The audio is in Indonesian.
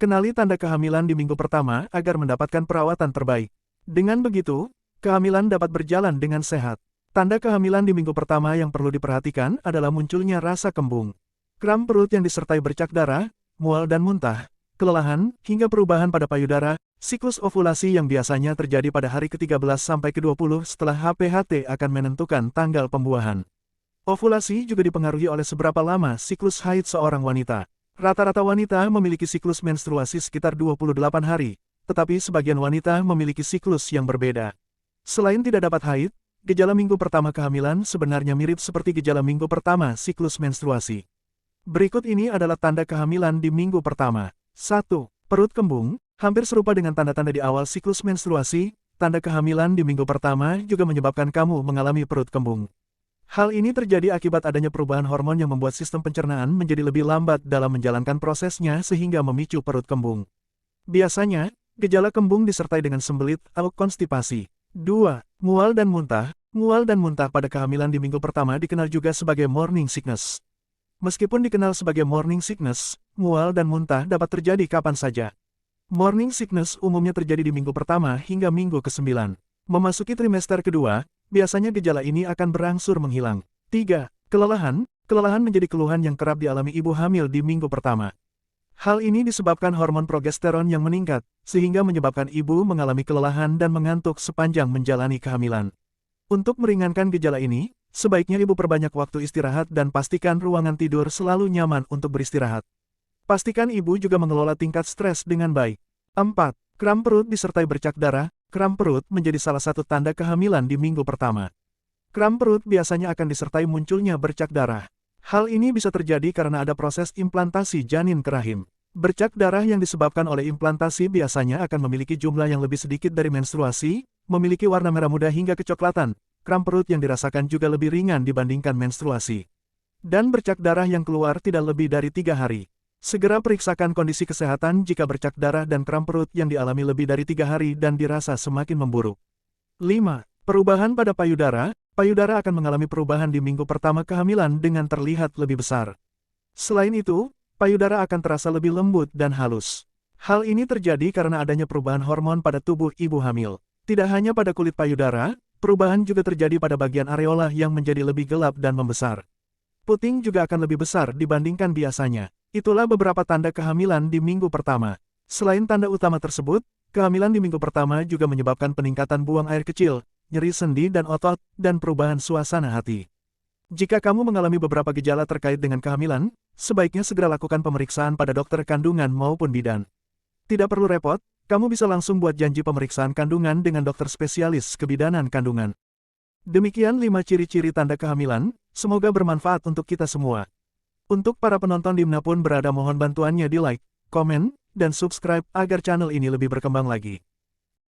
Kenali tanda kehamilan di minggu pertama agar mendapatkan perawatan terbaik. Dengan begitu, kehamilan dapat berjalan dengan sehat. Tanda kehamilan di minggu pertama yang perlu diperhatikan adalah munculnya rasa kembung, kram perut yang disertai bercak darah, mual dan muntah, kelelahan, hingga perubahan pada payudara. Siklus ovulasi yang biasanya terjadi pada hari ke-13 sampai ke-20 setelah HPHT akan menentukan tanggal pembuahan. Ovulasi juga dipengaruhi oleh seberapa lama siklus haid seorang wanita. Rata-rata wanita memiliki siklus menstruasi sekitar 28 hari, tetapi sebagian wanita memiliki siklus yang berbeda. Selain tidak dapat haid, gejala minggu pertama kehamilan sebenarnya mirip seperti gejala minggu pertama siklus menstruasi. Berikut ini adalah tanda kehamilan di minggu pertama. 1. Perut kembung. Hampir serupa dengan tanda-tanda di awal siklus menstruasi, tanda kehamilan di minggu pertama juga menyebabkan kamu mengalami perut kembung. Hal ini terjadi akibat adanya perubahan hormon yang membuat sistem pencernaan menjadi lebih lambat dalam menjalankan prosesnya sehingga memicu perut kembung. Biasanya, gejala kembung disertai dengan sembelit atau konstipasi. 2. Mual dan muntah. Mual dan muntah pada kehamilan di minggu pertama dikenal juga sebagai morning sickness. Meskipun dikenal sebagai morning sickness, mual dan muntah dapat terjadi kapan saja. Morning sickness umumnya terjadi di minggu pertama hingga minggu ke-9. Memasuki trimester kedua, biasanya gejala ini akan berangsur menghilang. 3. Kelelahan. Kelelahan menjadi keluhan yang kerap dialami ibu hamil di minggu pertama. Hal ini disebabkan hormon progesteron yang meningkat, sehingga menyebabkan ibu mengalami kelelahan dan mengantuk sepanjang menjalani kehamilan. Untuk meringankan gejala ini, sebaiknya ibu perbanyak waktu istirahat dan pastikan ruangan tidur selalu nyaman untuk beristirahat. Pastikan ibu juga mengelola tingkat stres dengan baik. 4. Kram perut disertai bercak darah. Kram perut menjadi salah satu tanda kehamilan di minggu pertama. Kram perut biasanya akan disertai munculnya bercak darah. Hal ini bisa terjadi karena ada proses implantasi janin ke rahim. Bercak darah yang disebabkan oleh implantasi biasanya akan memiliki jumlah yang lebih sedikit dari menstruasi, memiliki warna merah muda hingga kecoklatan. Kram perut yang dirasakan juga lebih ringan dibandingkan menstruasi. Dan bercak darah yang keluar tidak lebih dari 3 hari. Segera periksakan kondisi kesehatan jika bercak darah dan kram perut yang dialami lebih dari 3 hari dan dirasa semakin memburuk. 5. Perubahan pada payudara. Payudara akan mengalami perubahan di minggu pertama kehamilan dengan terlihat lebih besar. Selain itu, payudara akan terasa lebih lembut dan halus. Hal ini terjadi karena adanya perubahan hormon pada tubuh ibu hamil. Tidak hanya pada kulit payudara, perubahan juga terjadi pada bagian areola yang menjadi lebih gelap dan membesar. Puting juga akan lebih besar dibandingkan biasanya. Itulah beberapa tanda kehamilan di minggu pertama. Selain tanda utama tersebut, kehamilan di minggu pertama juga menyebabkan peningkatan buang air kecil, nyeri sendi dan otot, dan perubahan suasana hati. Jika kamu mengalami beberapa gejala terkait dengan kehamilan, sebaiknya segera lakukan pemeriksaan pada dokter kandungan maupun bidan. Tidak perlu repot, kamu bisa langsung buat janji pemeriksaan kandungan dengan dokter spesialis kebidanan kandungan. Demikian 5 ciri-ciri tanda kehamilan, semoga bermanfaat untuk kita semua. Untuk para penonton dimanapun berada mohon bantuannya di like, komen, dan subscribe agar channel ini lebih berkembang lagi.